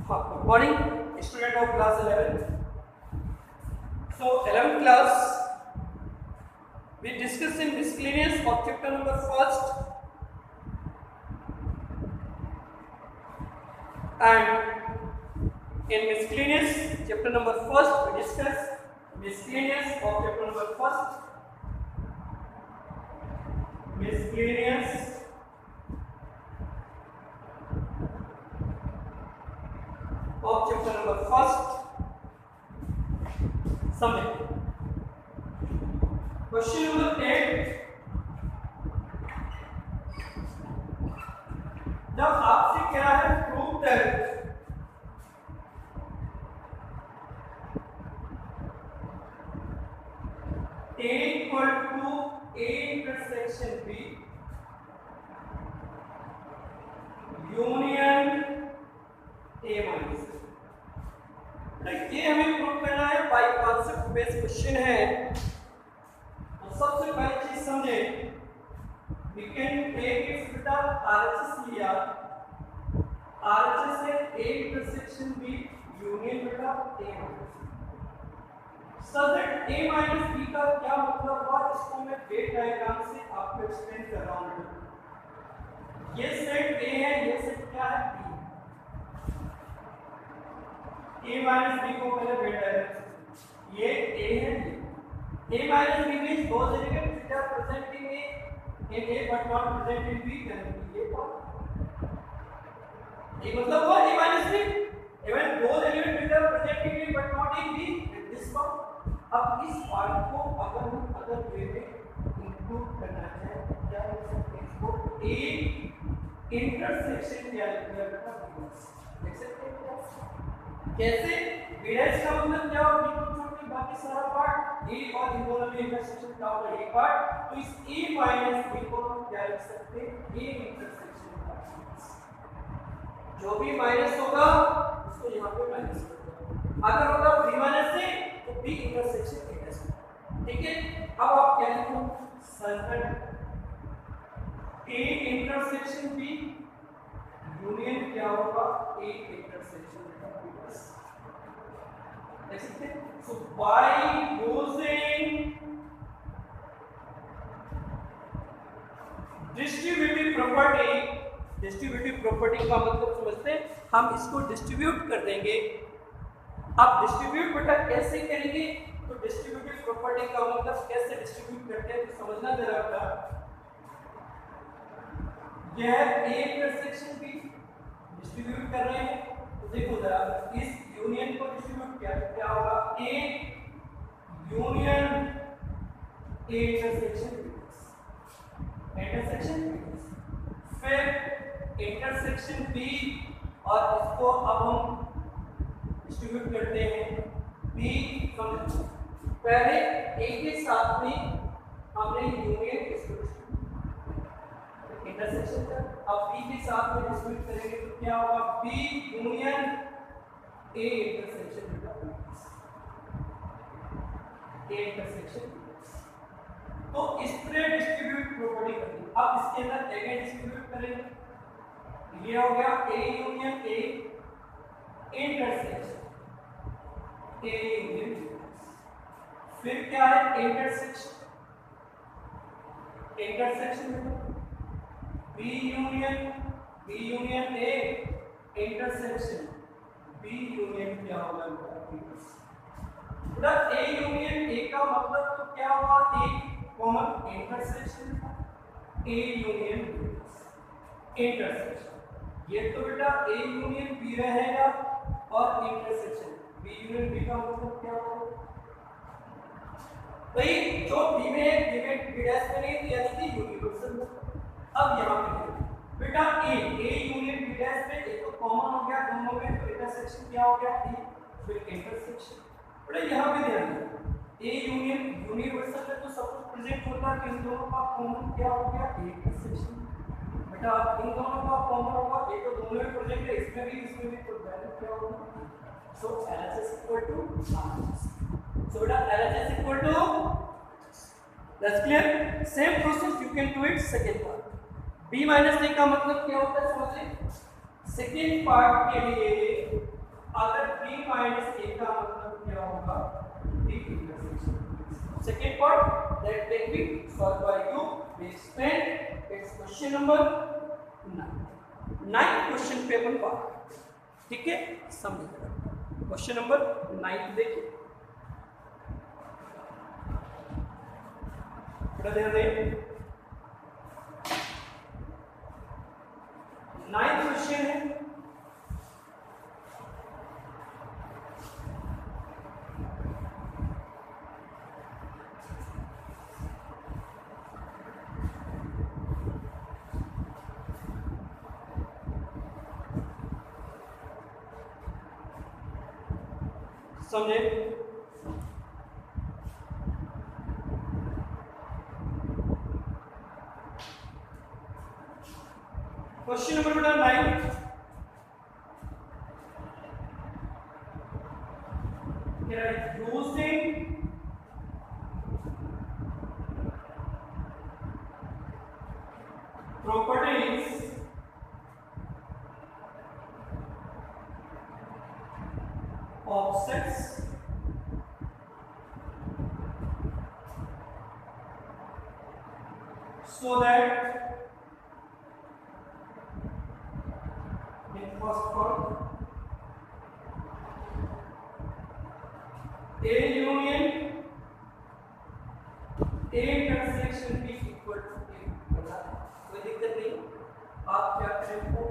Good morning, student of class 11. So 11th class, we discuss in miscellaneous of chapter number first, and in miscellaneous chapter number first we discuss miscellaneous of chapter number first, miscellaneous of chapter number first. समझे question number 8, जब आपसे क्या है prove that A equal to A intersection B union A minus, ये हमें prove करना है, bye concept based question है। तो सबसे पहली चीज समझे, वी कैन टेक इट्स बेटा आरएचएस लिया, आरएचएस है A इंटरसेक्शन B यूनियन बेटा A minus. So that A minus B का क्या मतलब हुआ, इसको मैं वेट डायग्राम से आपको एक्सप्लेन कर रहा हूं। ये सेट A है, ये सेट क्या है B। A माइनस B को पहले वेट डायग्राम से, ये A है, A minus B means those elements which are present in A but not present in B can be A part। ये मतलब हुआ A minus B, even those elements which are present in A but not in B in this part। अब इस part को अगर हम other way में include करना चाहें तो क्या लिख सकते हैं, इसको A इंटरसेक्शन क्या लिखना लिख सकते हैं क्या? कैसे? बीडैश का मतलब क्या होगा, बिल्कुल छोड़ के बाकी सारा पार्ट A और इन दोनों में इंटरसेक्शन का होगा एक पार्ट, तो इस A माइनस B को हम क्या लिख सकते हैं, A इंटरसेक्शन का जो भी माइनस होगा उसको यहाँ पे माइनस कर दो, अगर होगा B माइनस से तो B इंटरसेक्शन A है। ठीक है, अब आप क्या लिखो, circle A intersection B union क्या होगा, A intersection So by using distributive property का मतलब समझते हैं, हम इसको डिस्ट्रीब्यूट कर देंगे। अब डिस्ट्रीब्यूट बेटा कैसे करेंगे, तो डिस्ट्रीब्यूटिव प्रॉपर्टी का मतलब कैसे डिस्ट्रीब्यूट करते हैं तो समझना जरा बेटा। यह A इंटरसेक्शन B डिस्ट्रीब्यूट कर रहे हैं, तो देखो जरा इस यूनियन को डिस्ट्रीब्यूट क्या होगा, A यूनियन A इंटरसेक्शन फिर इंटरसेक्शन B, और इसको अब हम डिस्ट्रीब्यूट करते हैं B। पहले A के साथ में हमने यूनियन इसको इंटरसेक्शन का, अब B के साथ में डिस्ट्रीब्यूट करेंगे तो क्या होगा, B union A intersection A intersection. तो इस तरह डिस्ट्रीब्यूट प्रॉपर्टी करनी। अब इसके अंदर अगेन डिस्ट्रीब्यूट करेंगे, ये हो गया A union A intersection A union, फिर क्या है intersection B union A intersection B union क्या होगा, मतलब A यूनियन A का मतलब तो क्या हुआ, एक common intersection A union intersection. ये तो बेटा A यूनियन B रहेगा और इंटरसेक्शन B यूनियन B का मतलब क्या होगा भाई, जो B में B डैश में नहीं यानी कि यूनिवर्सल। अब यहाँ पे बेटा A यूनियन B डैश में एक तो कॉमन हो गया दोनों में, तो इंटरसेक्शन क्या हो गया A, फिर इंटरसेक्शन। बेटा यहाँ पे ध्यान दो, A यूनियन यूनिवर्सल में तो सब कुछ प्रेजेंट होता है, इन दोनों का कॉमन क्या हो गया A इंटरसेक्शन। बेटा इन दोनों का कॉमन होगा, A तो दोनों में प्रेजेंट है, इसमें भी, तो वैल्यू क्या होगा, so LHS equal to RHS। So बेटा LHS equal to, that's clear. Same process you can do it second part. B minus A का मतलब क्या होता है समझिए, सेकेंड पार्ट के लिए अगर B माइनस A का मतलब क्या होगा, B intersection. Second part that can be solve by you, we spend its question number 9। 9 question पे अपन बात, ठीक है, समझिए क्वेश्चन नंबर 9 देखिए, ध्यान दें। 9th क्वेश्चन है, समझे। क्वेश्चन नंबर बेटा 9, using properties of sets so that in first part A union A intersection B equal to A, कोई दिक्कत नहीं। आप क्या करेंगे,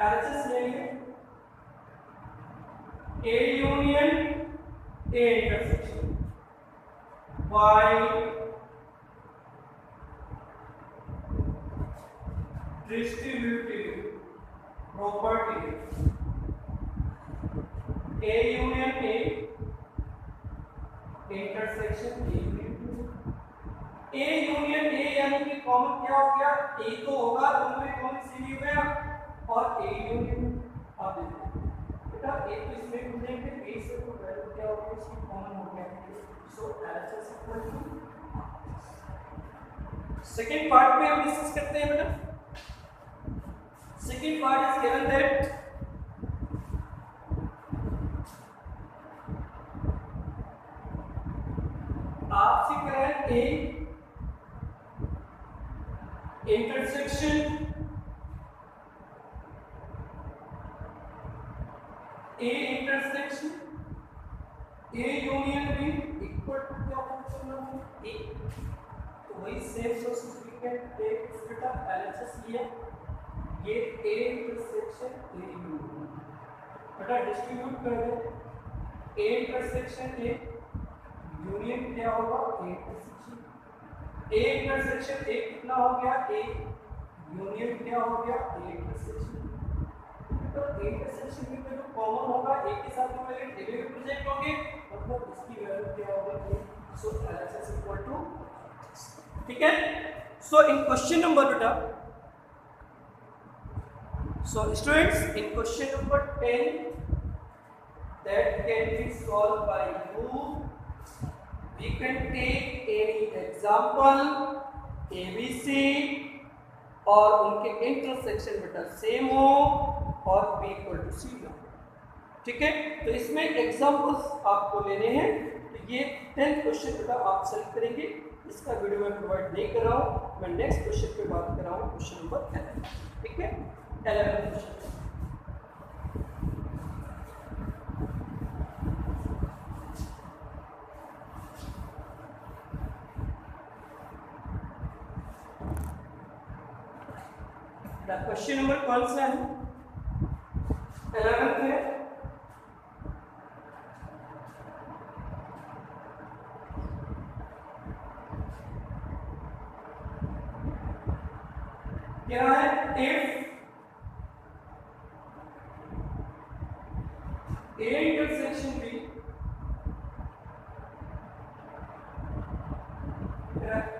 LHS लेंगे, A union A intersection by distributive property A union A intersection A union A यानी कि common क्या हो गया, A तो होगा, दोनों में कॉमन C हो गया, और A यूनियन आप देखो बेटा A तो इसमें ढूंढेंगे, A से तो वैल्यू क्या हो गया, इसकी कॉमन हो गया, so LHS equal to. Second part में हम डिस्कस करते हैं बेटा। Second part is given that आपसे करें A intersection A intersection A union B equal to क्या होगा A, तो वही same process we can take बेटा LHS लिया, ये A इंटरसेक्शन A यूनियन बेटा डिस्ट्रीब्यूट कर दे, A इंटरसेक्शन A यूनियन क्या होगा, A इंटरसेक्शन A कितना हो गया, A यूनियन क्या हो गया, A इंटरसेक्शन। तो A इंटरसेक्शन में जो कॉमन होगा A के साथ में वैल्यू A में प्रेजेंट होंगे, मतलब इसकी वैल्यू क्या होगा, सो LHS इक्वल टू, ठीक है। सो इन क्वेश्चन नंबर बेटा, so students in question number 10 that can be solved by you, we can take any example ABC और उनके इंटरसेक्शन बेटा सेम हो और B इक्वल टू C हो, ठीक है। तो इसमें एग्जांपल्स आपको लेने हैं, तो ये 10 क्वेश्चन बेटा आप सेलेक्ट करेंगे, इसका वीडियो मैं प्रोवाइड नहीं कर रहा हूँ, मैं नेक्स्ट क्वेश्चन पे बात कर रहा हूँ, क्वेश्चन नंबर 11, ठीक है, 11 क्वेश्चन। क्वेश्चन नंबर कौन सा है, 11th है। क्या है, if A intersection B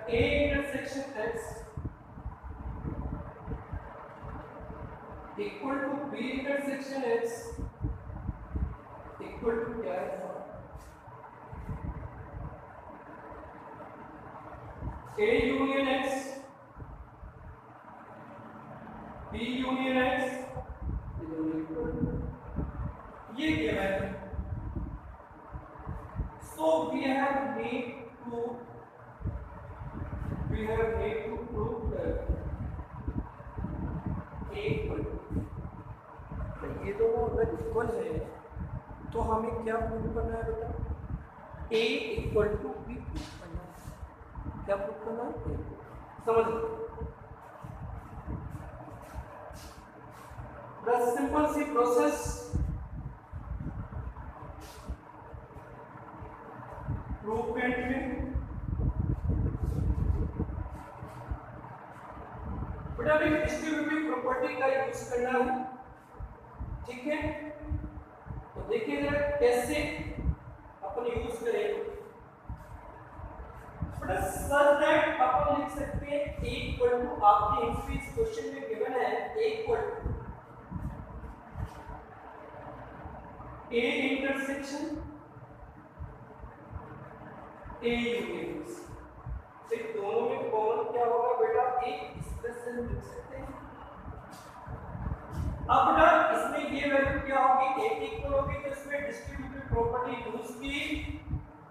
A intersection X equal to B intersection X equal to क्या है, A union X B union X equal to ये given, so we have need to prove that a equal to, ये दोनों अगर equal है तो हमें क्या प्रूव करना है बेटा, a equal to B prove करना है। क्या प्रूव करना है, समझ लो। The simple सी प्रोसेस, प्रूवमेंट में बेटा अभी डिस्ट्रीब्यूटिव प्रॉपर्टी का यूज करना है, ठीक है। तो देखिए जरा कैसे अपन यूज करेंगे। बेटा सच दैट अपन लिख सकते हैं a इक्वल टू, आपके इस क्वेश्चन में गिवन है a equal to a intersection a union. तो दोनों में कॉमन क्या होगा बेटा, एक एक्सप्रेशन लिख सकते हैं। अब बेटा इसमें ये वैल्यू क्या होगी, a इक्वल होगी, तो इसमें डिस्ट्रीब्यूटिव प्रॉपर्टी यूज की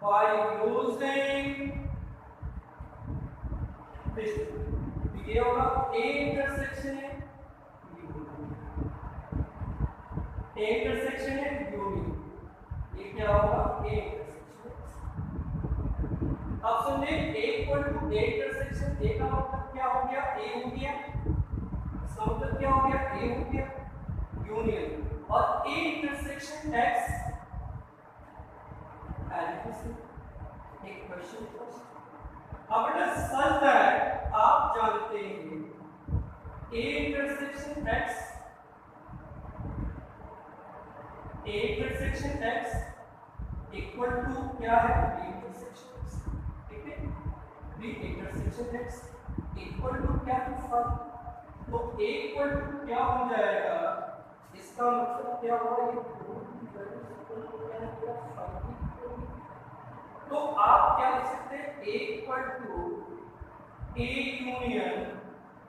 बाय यूजिंग दिस। ये होगा a इंटरसेक्शन है यूनियन, ये क्या होगा a इंटरसेक्शन। अब सुनिए a equal to a intersection, a का मतलब क्या हो गया, a हो गया, इसका मतलब क्या हो गया, a हो गया यूनियन, और a इंटरसेक्शन x एक क्वेश्चन। अब बेटा सच दैट आप जानते हैं a intersection x equal to क्या है, b इंटरसेक्शन x, ठीक है। b intersection x equal to क्या है, 5। तो a इक्वल टू क्या हो जाएगा, इसका मतलब क्या हुआ, ये तो आप क्या लिख सकते हैं, a equal to a union,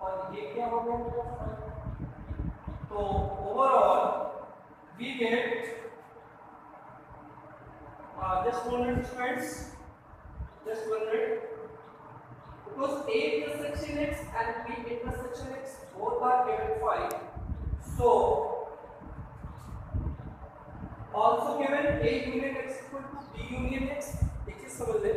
और ये क्या हो गया मेरा 5। तो overall we get just 1 minute friends, just 1 minute, because a intersection x and b intersection x both are given 5, so also given a union x equal to b union x। एक चीज समझ ले,